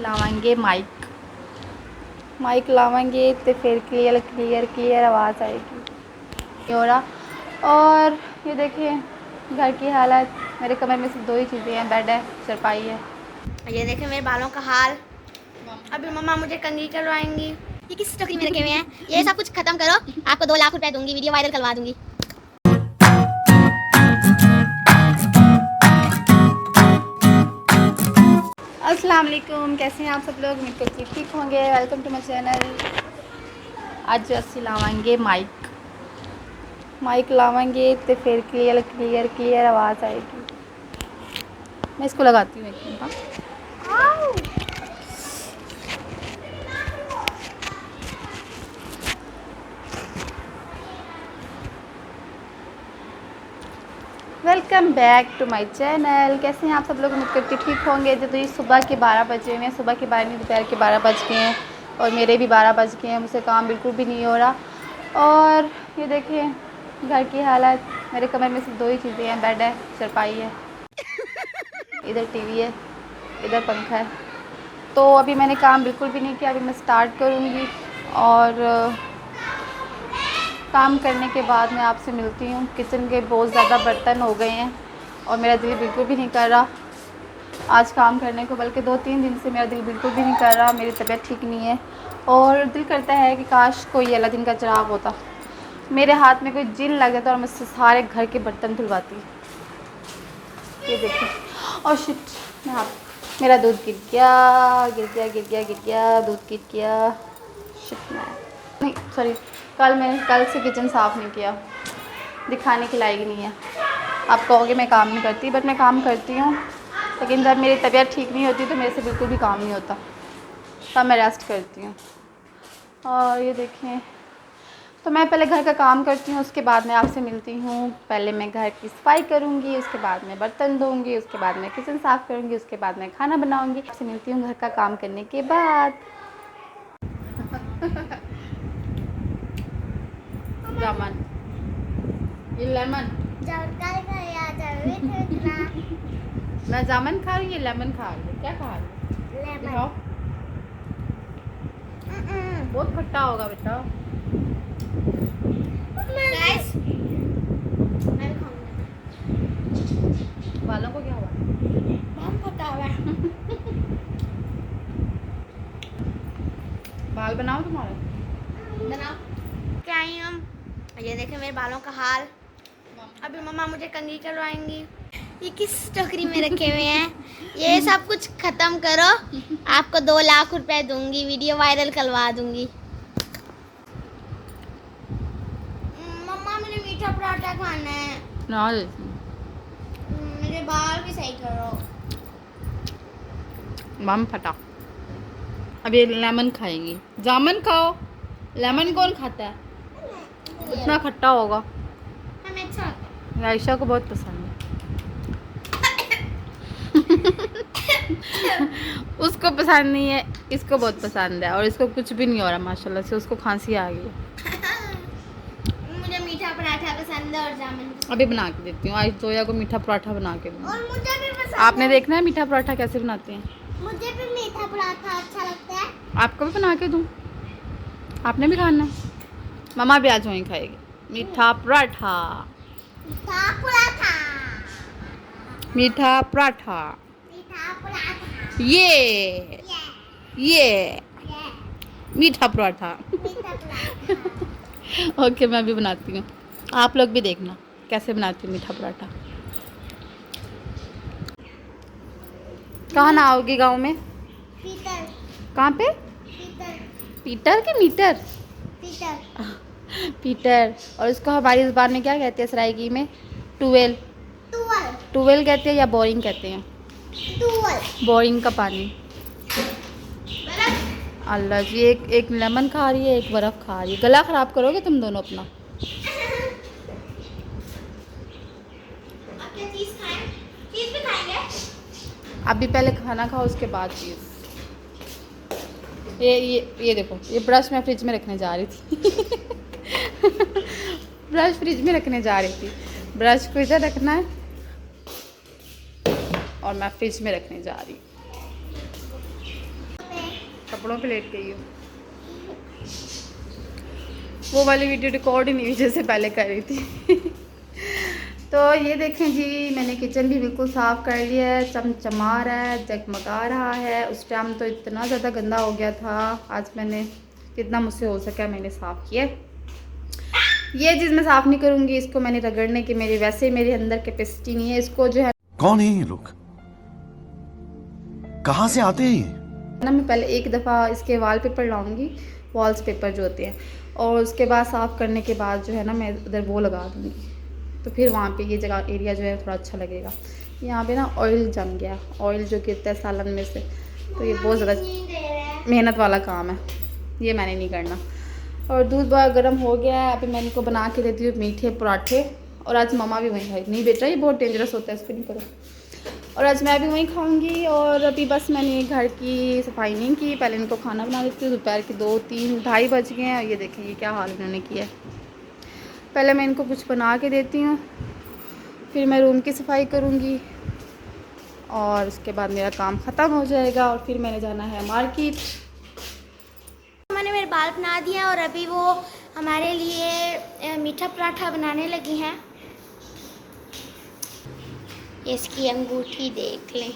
लावांगे mic लावांगे तो फिर clear आवाज़ आएगी। हो रहा। और ये देखिए घर की हालत। मेरे कमरे में सिर्फ दो ही चीज़ें हैं, बेड है, चारपाई है। ये देखे मेरे बालों का हाल। अभी मम्मा मुझे कंघी करवाएंगी। ये किस टोकरी में रखे हुए हैं? ये सब कुछ खत्म करो, आपको 2 लाख रुपए दूंगी, वीडियो वायरल करवा दूंगी। अस्सलाम वालेकुम, कैसे हैं आप सब लोग? उम्मीद करती हूँ ठीक होंगे। Welcome to my channel. आज असि लावांगे माइक लावांगे तो फिर क्लियर आवाज़ आएगी। मैं इसको लगाती हूँ एक minute. Welcome back to my channel. कैसे हैं आप सब लोग? उम्मीद करती ठीक होंगे। तो ये सुबह के 12 बजे हुए हैं। सुबह के 12 नहीं, दोपहर के 12 बज गए हैं और मेरे भी 12 बज गए हैं। मुझसे काम बिल्कुल भी नहीं हो रहा। और ये देखिए घर की हालत। मेरे कमरे में सिर्फ दो ही चीज़ें हैं, बेड है, चारपाई है, इधर टीवी है, इधर पंखा है। तो अभी मैंने काम बिल्कुल भी नहीं किया। अभी मैं स्टार्ट करूँगी और काम करने के बाद मैं आपसे मिलती हूँ। किचन के बहुत ज़्यादा बर्तन हो गए हैं और मेरा दिल बिल्कुल भी नहीं कर रहा आज काम करने को, बल्कि 2-3 दिन से मेरा दिल बिल्कुल भी नहीं कर रहा। मेरी तबीयत ठीक नहीं है और दिल करता है कि काश कोई अलादीन का चिराग होता, मेरे हाथ में कोई जिन लग जाता और मुझसे सारे घर के बर्तन धुलवाती। ये देखिए, और शिट, मेरा दूध गिर गया, दूध गिर गया। शिट, नहीं सॉरी, कल से किचन साफ़ नहीं किया, दिखाने के लायक नहीं है। आप कहोगे मैं काम नहीं करती, बट मैं काम करती हूँ, लेकिन जब मेरी तबीयत ठीक नहीं होती तो मेरे से बिल्कुल भी काम नहीं होता, तब मैं रेस्ट करती हूँ। और ये देखें, तो मैं पहले घर का काम करती हूँ, उसके बाद मैं आपसे मिलती हूँ। पहले मैं घर की सफाई करूँगी, उसके बाद मैं बर्तन धोऊँगी, उसके बाद मैं किचन साफ़ करूँगी, उसके बाद मैं खाना बनाऊँगी। आपसे मिलती हूँ घर का काम करने के बाद। जामन, ये लेमन, मैं जामन खा रही हूँ, ये लेमन खा रही हूँ। क्या खा रही हूँ? बहुत खट्टा होगा बेटा। बालों को क्या हुआ? बाल बनाओ तुम्हारे। बनाओ क्या आई हम। ये देखे मेरे बालों का हाल। अभी मम्मा मुझे कंघी करवाएंगी। ये किस टोकरी में रखे हुए हैं? ये सब कुछ खत्म करो, आपको 2 लाख रुपए दूंगी, वीडियो वायरल करवा दूंगी। मम्मा मुझे मीठा पराठा खाना है। ना मेरे बाल भी सही करो। मम फटा। अब ये लेमन खाएंगी। जामन खाओ, लेमन कौन खाता है? इतना खट्टा होगा। हमें अच्छा लगता है। आयशा को बहुत पसंद है। उसको पसंद नहीं है, इसको बहुत पसंद है और इसको कुछ भी नहीं हो रहा माशाल्लाह से। उसको खांसी आ गई है। मुझे मीठा पराठा पसंद है और जामुन। अभी बना के देती हूँ। आज जोया को मीठा पराठा बना के दूँगी। और मुझे भी पसंद आपने देखना है मीठा पराठा कैसे बनाते हैं? मुझे भी मीठा पराठा अच्छा लगता है। आपको भी बना के दूँ? आपने भी खाना है? मम्मा भी आज वहीं खाएगी मीठा पराठा। मीठा पराठा, मीठा पराठा, मीठा पराठा, ये ये मीठा पराठा। मीठा पराठा। ओके, मैं अभी बनाती हूँ, आप लोग भी देखना कैसे बनाती हूँ मीठा पराठा। कहाँ ना आओगी गांव में? पीटर, कहाँ पे? पीटर, पीटर के मीटर? Peter, Peter. और इसको हमारी ज़बान में क्या कहते हैं सराइकी में? ट्यूबवेल। टूवल, ट्यूबवेल कहते हैं या बोरिंग कहते हैं? टूवल। बोरिंग का पानी। अल्लाह जी, एक लेमन खा रही है, एक बर्फ़ खा रही है। गला ख़राब करोगे तुम दोनों अपना। आप क्या चीज़ खाएं? चीज़ भी खाएंगे? अभी पहले खाना खाओ, उसके बाद चीज़। ये देखो, ये ब्रश मैं फ्रिज में रखने जा रही थी। ब्रश फ्रिज में रखने जा रही थी। ब्रश को इधर रखना है और मैं फ्रिज में रखने जा रही हूँ। कपड़ों पे लेट गई हूँ। वो वाली वीडियो रिकॉर्ड ही नहीं हुई जैसे पहले कर रही थी। तो ये देखें जी, मैंने किचन भी बिल्कुल साफ़ कर लिया है, चमचमा रहा है, जगमगा रहा है। उस टाइम तो इतना ज़्यादा गंदा हो गया था, आज मैंने जितना मुझसे हो सका मैंने साफ़ किया। ये चीज़ मैं साफ़ नहीं करूँगी, इसको मैंने रगड़ने की मेरी वैसे ही मेरे अंदर कैपेसिटी नहीं है। इसको जो है कौन है ये लोग, कहाँ से आते हैं ये? ना, मैं पहले एक दफ़ा इसके वॉलपेपर लाऊंगी, वॉल्स पेपर जो होते हैं, और उसके बाद साफ़ करने के बाद जो है ना मैं उधर वो लगा दूँगी, तो फिर वहाँ पे ये जगह एरिया जो है थोड़ा अच्छा लगेगा। यहाँ पे ना ऑयल जम गया, ऑयल जो गिरता है सालन में से, तो ये बहुत ज़्यादा मेहनत वाला काम है, ये मैंने नहीं करना। और दूध बहुत गर्म हो गया है, अभी मैं इनको बना के देती हूँ मीठे पराठे। और आज ममा भी वहीं खाएगी। नहीं बेटा, ये बहुत डेंजरस होता है, इसको नहीं करो। और आज मैं भी वहीं खाऊंगी। और अभी बस मैंने घर की सफाई नहीं की, पहले इनको खाना बना देती हूँ। दोपहर के 2, 3, ढाई बज गए हैं। ये देखें ये क्या हाल इन्होंने किया है। पहले मैं इनको कुछ बना के देती हूँ, फिर मैं रूम की सफाई करूँगी, और उसके बाद मेरा काम ख़त्म हो जाएगा। और फिर मैंने जाना है मार्केट। मैंने मेरे बाल बना दिया और अभी वो हमारे लिए मीठा पराठा बनाने लगी हैं। इसकी अंगूठी देख लें।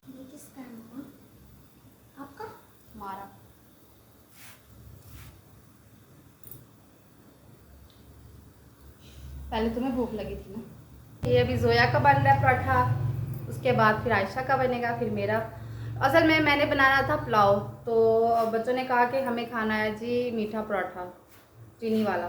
ये किसका है मम्मा? आपका? हमारा पहले तुम्हें भूख लगी थी ना। ये अभी जोया का बन रहा है पराठा, उसके बाद फिर आयशा का बनेगा, फिर मेरा। असल में मैंने बनाना था पुलाव, तो बच्चों ने कहा कि हमें खाना है जी मीठा पराठा चीनी वाला।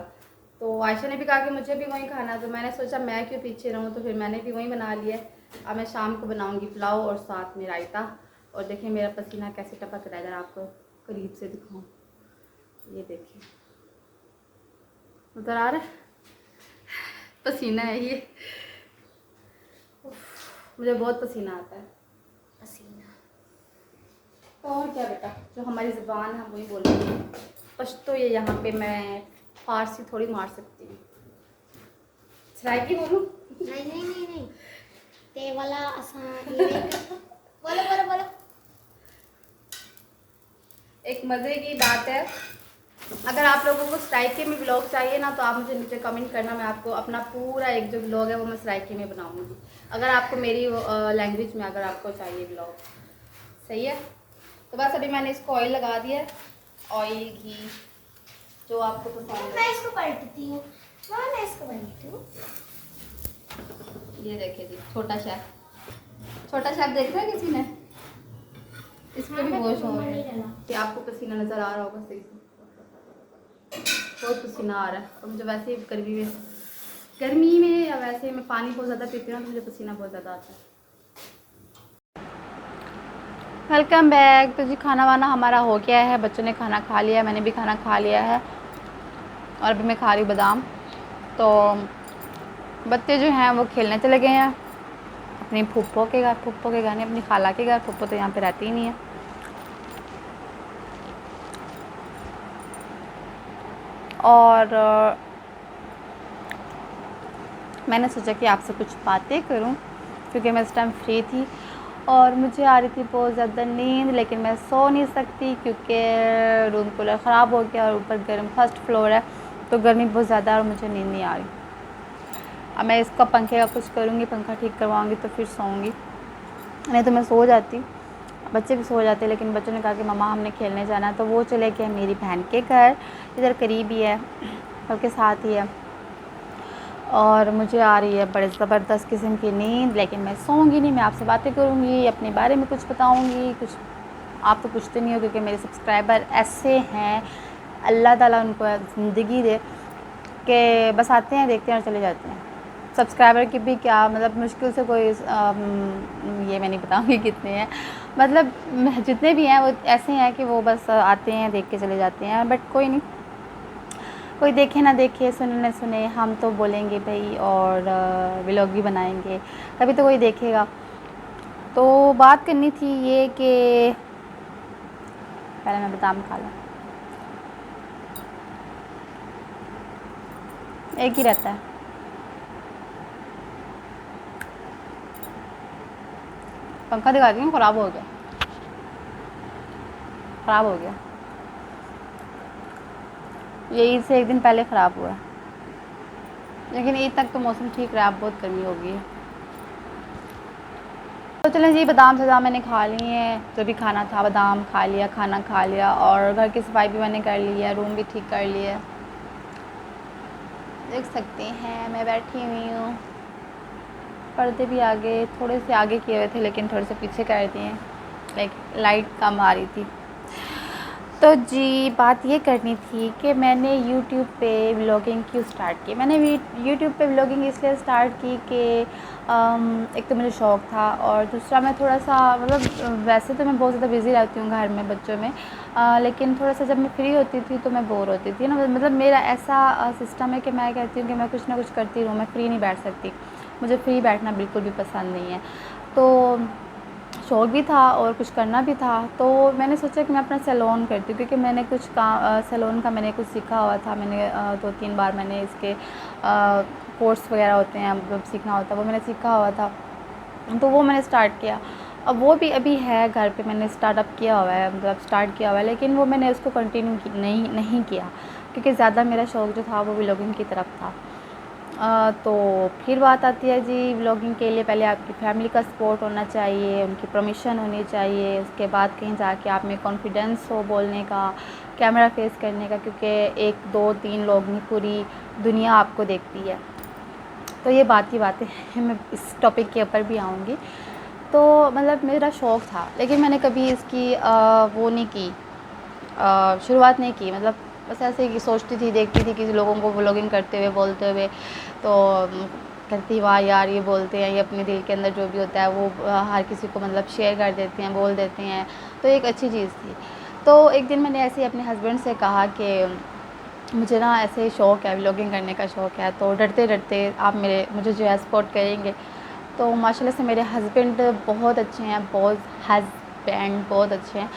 तो आयशा ने भी कहा कि मुझे भी वही खाना है, तो मैंने सोचा मैं क्यों पीछे रहूँ, तो फिर मैंने भी वही बना लिया। अब मैं शाम को बनाऊँगी पुलाव और साथ में रायता। और देखिए मेरा पसीना कैसे टपक रहा है, अगर आपको करीब से दिखाऊँ, ये देखिए उधर आ रहा है पसीना है ये। मुझे बहुत पसीना आता है। पसीना। तो और क्या बेटा, जो हमारी ज़ुबान है हम वही बोलेंगे। पश्तो ये यहाँ पे मैं फारसी थोड़ी मार सकती हूँ। सराइकी बोलूँ? नहीं नहीं नहीं नहीं, ते वाला आसान। ये देख। बोलो बोलो बोलो। एक मज़े की बात है, अगर आप लोगों को सराइकी में ब्लॉग चाहिए ना, तो आप मुझे नीचे कमेंट करना, मैं आपको अपना पूरा एक जो ब्लॉग है वो मैं सराइकी में बनाऊंगी। अगर आपको मेरी लैंग्वेज में अगर आपको चाहिए ब्लॉग, सही है। तो बस अभी मैंने इसको ऑयल लगा दिया है, ऑयल घी जो आपको पसंद है। मैं इसको पलटती हूँ। माँ मैं इसको पलटती हूँ। ये देखिए जी, छोटा शेफ देख रहे हैं किसी ने? इसको भी बहुत शौक है कि आपको पसीना नज़र आ रहा होगा सही से। बहुत पसीना आ रहा है, और मुझे वैसे ही गर्मी में या वैसे मैं पानी बहुत ज़्यादा पीती हूँ, तो मुझे पसीना बहुत ज़्यादा आता है। Welcome back. तो जी खाना वाना हमारा हो गया है, बच्चों ने खाना खा लिया, मैंने भी खाना खा लिया है, और अभी मैं खा रही बादाम। तो बच्चे जो हैं वो खेलने चले गए हैं अपनी फूफो के घर नहीं, अपनी खाला के घर। फूफो तो यहाँ पे रहती ही नहीं है। और मैंने सोचा कि आपसे कुछ बातें करूं, क्योंकि मैं इस टाइम फ्री थी और मुझे आ रही थी बहुत ज़्यादा नींद, लेकिन मैं सो नहीं सकती क्योंकि रूम कूलर ख़राब हो गया और ऊपर गर्म फर्स्ट फ्लोर है, तो गर्मी बहुत ज़्यादा है और मुझे नींद नहीं आ रही। अब मैं इसका पंखे का कुछ करूँगी, पंखा ठीक करवाऊँगी तो फिर सोऊंगी, नहीं तो मैं सो जाती। बच्चे भी सो जाते, लेकिन बच्चों ने कहा कि मम्मा हमने खेलने जाना है, तो वो चले गए मेरी बहन के घर, इधर करीब ही है, बल्कि साथ ही है। और मुझे आ रही है बड़े ज़बरदस्त किस्म की नींद, लेकिन मैं सोऊंगी नहीं, मैं आपसे बातें करूँगी, अपने बारे में कुछ बताऊँगी। कुछ आप तो पूछते नहीं हो, क्योंकि मेरे सब्सक्राइबर ऐसे हैं, अल्लाह ताला उनको ज़िंदगी दे, कि बस आते हैं, देखते हैं और चले जाते हैं। सब्सक्राइबर की भी क्या मतलब, मुश्किल से कोई ये मैं नहीं बताऊँगी कितने हैं, मतलब जितने भी हैं वो ऐसे हैं कि वो बस आते हैं, देख के चले जाते हैं। बट कोई नहीं, कोई देखे ना देखे, सुने ना सुने, हम तो बोलेंगे भाई, और व्लॉग भी बनाएंगे, तभी तो कोई देखेगा। तो बात करनी थी ये कि पहले मैं बादाम खा लूँ। एक ही रहता है। पंखा दिखाती हूँ, ख़राब हो गया, ख़राब हो गया। ये ईद से एक दिन पहले ख़राब हुआ है, लेकिन ईद तक तो मौसम ठीक रहा, अब बहुत गर्मी होगी। तो चलें जी, बादाम सदाम मैंने खा लिए हैं, जो भी खाना था बादाम खा लिया, खाना खा लिया, और घर की सफाई भी मैंने कर ली है, रूम भी ठीक कर लिया। देख सकते हैं मैं बैठी हुई हूँ, पर्दे भी आगे थोड़े से आगे किए हुए थे लेकिन थोड़े से पीछे कर दिए, लाइट कम आ रही थी। तो जी बात ये करनी थी कि मैंने YouTube पे व्लॉगिंग क्यों स्टार्ट की। मैंने YouTube पे व्लॉगिंग इसलिए स्टार्ट की कि एक तो मुझे शौक़ था, और दूसरा मैं थोड़ा सा मतलब वैसे तो मैं बहुत ज़्यादा बिज़ी रहती हूँ घर में बच्चों में, लेकिन थोड़ा सा जब मैं फ्री होती थी तो मैं बोर होती थी ना। मतलब मेरा ऐसा सिस्टम है कि मैं कहती हूँ कि मैं कुछ ना कुछ करती रहूँ, मैं फ्री नहीं बैठ सकती, मुझे फ्री बैठना बिल्कुल भी पसंद नहीं है। तो शौक़ भी था और कुछ करना भी था, तो मैंने सोचा कि मैं अपना सैलून करती हूँ, क्योंकि मैंने कुछ सैलून का मैंने कुछ सीखा हुआ था। मैंने 2-3 बार मैंने इसके कोर्स वगैरह होते हैं, मतलब सीखना होता है, वो मैंने सीखा हुआ था, तो वो मैंने स्टार्ट किया। अब वो भी अभी है घर पे, मैंने स्टार्टअप किया हुआ है, मतलब स्टार्ट किया हुआ है, लेकिन वो मैंने उसको कंटिन्यू नहीं किया, क्योंकि ज़्यादा मेरा शौक़ जो था वो व्लॉगिंग की तरफ था। तो फिर बात आती है जी, व्लॉगिंग के लिए पहले आपकी फैमिली का सपोर्ट होना चाहिए, उनकी परमिशन होनी चाहिए, उसके बाद कहीं जाके आप में कॉन्फिडेंस हो बोलने का, कैमरा फेस करने का, क्योंकि 1, 2, 3 लोग नहीं, पूरी दुनिया आपको देखती है। तो ये बात ही बातें हैं, मैं इस टॉपिक के ऊपर भी आऊँगी। तो मतलब मेरा शौक़ था, लेकिन मैंने कभी इसकी वो नहीं की, शुरुआत नहीं की, मतलब बस ऐसे ही सोचती थी, देखती थी किसी लोगों को व्लॉगिंग करते हुए, बोलते हुए, तो कहती वाह यार ये बोलते हैं, ये अपने दिल के अंदर जो भी होता है वो हर किसी को मतलब शेयर कर देते हैं, बोल देते हैं, तो एक अच्छी चीज़ थी। तो एक दिन मैंने ऐसे ही अपने हस्बैंड से कहा कि मुझे ना ऐसे शौक़ है, व्लॉगिंग करने का शौक़ है, तो डरते डरते आप मुझे जो है सपोर्ट करेंगे। तो माशाल्लाह से मेरे हस्बैंड बहुत अच्छे हैं, बहुत अच्छे हैं,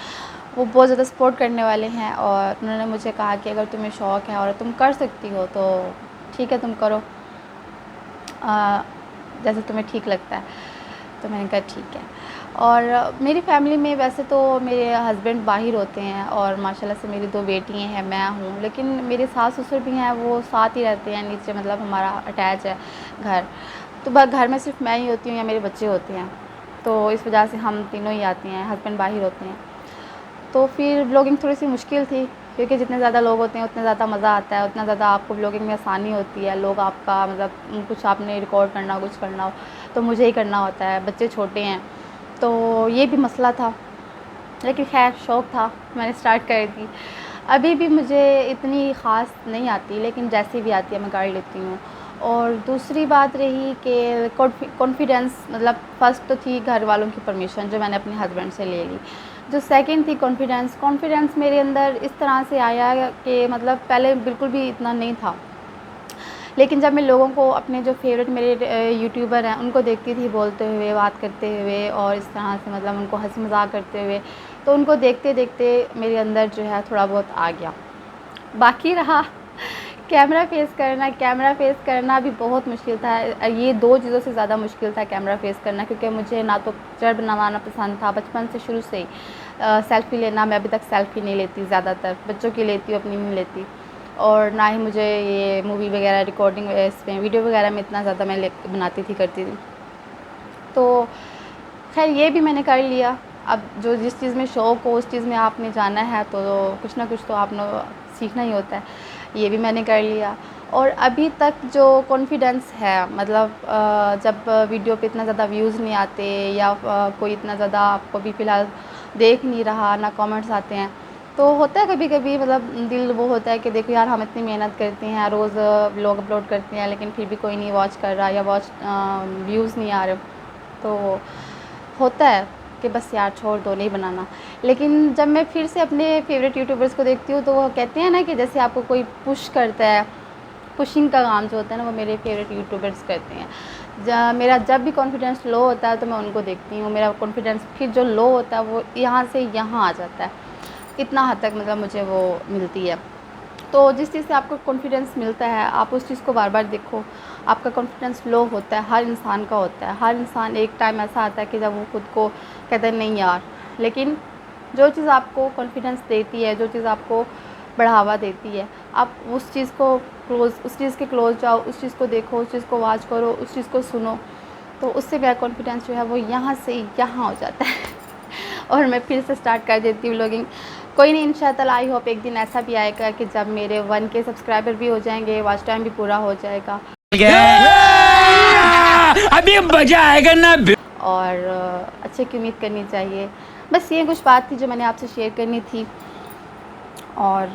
वो बहुत ज़्यादा सपोर्ट करने वाले हैं, और उन्होंने मुझे कहा कि अगर तुम्हें शौक़ है और तुम कर सकती हो तो ठीक है, तुम करो, जैसे तुम्हें ठीक लगता है। तो मैंने कहा ठीक है। और मेरी फैमिली में वैसे तो मेरे हस्बैंड बाहर होते हैं, और माशाल्लाह से मेरी 2 बेटियाँ हैं, मैं हूँ, लेकिन मेरे सास ससुर भी हैं, वो साथ ही रहते हैं नीचे, मतलब हमारा अटैच है घर। तो घर में सिर्फ मैं ही होती हूँ या मेरे बच्चे होते हैं, तो इस वजह से हम तीनों ही आते हैं, हस्बैंड बाहर होते हैं। तो फिर व्लॉगिंग थोड़ी सी मुश्किल थी, क्योंकि जितने ज़्यादा लोग होते हैं उतना ज़्यादा मज़ा आता है, उतना ज़्यादा आपको व्लॉगिंग में आसानी होती है। लोग आपका मतलब कुछ आपने रिकॉर्ड करना, कुछ करना हो तो मुझे ही करना होता है, बच्चे छोटे हैं, तो ये भी मसला था, लेकिन खैर शौक़ था, मैंने स्टार्ट कर दी। अभी भी मुझे इतनी ख़ास नहीं आती, लेकिन जैसी भी आती है मैं कर लेती हूँ। और दूसरी बात रही कि कॉन्फिडेंस, मतलब फ़र्स्ट तो थी घर वालों की परमिशन, जो मैंने अपने हस्बैंड से ले ली। जो सेकंड थी कॉन्फिडेंस मेरे अंदर इस तरह से आया कि मतलब पहले बिल्कुल भी इतना नहीं था, लेकिन जब मैं लोगों को, अपने जो फेवरेट मेरे यूट्यूबर हैं उनको देखती थी बोलते हुए, बात करते हुए, और इस तरह से मतलब उनको हंसी मजाक करते हुए, तो उनको देखते देखते मेरे अंदर जो है थोड़ा बहुत आ गया। बाकी रहा कैमरा फेस करना भी बहुत मुश्किल था। ये 2 चीज़ों से ज़्यादा मुश्किल था कैमरा फेस करना, क्योंकि मुझे ना तो पिक्चर बनवाना पसंद था बचपन से, शुरू से ही सेल्फ़ी लेना, मैं अभी तक सेल्फ़ी नहीं लेती, ज़्यादातर बच्चों की लेती हूँ, अपनी नहीं लेती। और ना ही मुझे ये मूवी वगैरह रिकॉर्डिंग इसमें वीडियो वगैरह में इतना ज़्यादा मैं बनाती थी, करती थी। तो खैर ये भी मैंने कर लिया। अब जो जिस चीज़ में शौक़ हो उस चीज़ में आपने जाना है, तो कुछ ना कुछ तो आपने सीखना ही होता है। ये भी मैंने कर लिया। और अभी तक जो कॉन्फिडेंस है, मतलब जब वीडियो पे इतना ज़्यादा व्यूज़ नहीं आते, या कोई इतना ज़्यादा आपको अभी फ़िलहाल देख नहीं रहा, ना कमेंट्स आते हैं, तो होता है कभी कभी, मतलब दिल वो होता है कि देखो यार हम इतनी मेहनत करते हैं, रोज़ व्लॉग अपलोड करते हैं, लेकिन फिर भी कोई नहीं वॉच कर रहा, या व्यूज़ नहीं आ रहे, तो होता है कि बस यार छोड़ दो, नहीं बनाना। लेकिन जब मैं फिर से अपने फेवरेट यूट्यूबर्स को देखती हूँ, तो वो कहते हैं ना कि जैसे आपको कोई पुश करता है, पुशिंग का काम जो होता है ना, वो मेरे फेवरेट यूट्यूबर्स करते हैं। मेरा जब भी कॉन्फिडेंस लो होता है तो मैं उनको देखती हूँ, मेरा कॉन्फिडेंस फिर जो लो होता है वो यहाँ से यहाँ आ जाता है। इतना हद तक मतलब मुझे वो मिलती है। तो जिस चीज़ से आपको कॉन्फिडेंस मिलता है आप उस चीज़ को बार बार देखो। आपका कॉन्फिडेंस लो होता है, हर इंसान का होता है, हर इंसान एक टाइम ऐसा आता है कि जब वो खुद को कहता है नहीं यार। लेकिन जो चीज़ आपको कॉन्फिडेंस देती है, जो चीज़ आपको बढ़ावा देती है, आप उस चीज़ को उस चीज़ के क्लोज़ जाओ, उस चीज़ को देखो, उस चीज़ को वॉच करो, उस चीज़ को सुनो, तो उससे मेरा कॉन्फिडेंस जो है वो यहाँ से यहाँ हो जाता है। और मैं फिर से स्टार्ट कर देती हूँ व्लॉगिंग। कोई नहीं, इंशाअल्लाह आई होप एक दिन ऐसा भी आएगा कि जब मेरे 1K सब्सक्राइबर भी हो जाएंगे, वॉच टाइम भी पूरा हो जाएगा अभी मजा आएगा ना। और अच्छे की उम्मीद करनी चाहिए। बस ये कुछ बात थी जो मैंने आपसे शेयर करनी थी। और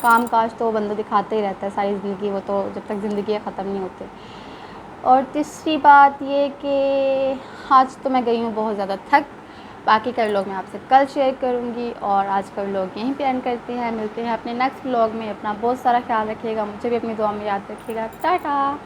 काम काज तो बंदा दिखाते ही रहता है सारी ज़िंदगी, वो तो जब तक ज़िंदगी ख़त्म नहीं होते। और तीसरी बात ये कि आज तो मैं गई हूँ बहुत ज़्यादा थक। बाकी का व्लॉग मैं आपसे कल शेयर करूँगी और आज का व्लॉग यहीं पे एंड करते हैं। मिलते हैं अपने नेक्स्ट व्लॉग में। अपना बहुत सारा ख्याल रखिएगा, मुझे भी अपनी दुआ में याद रखिएगा। टाटा।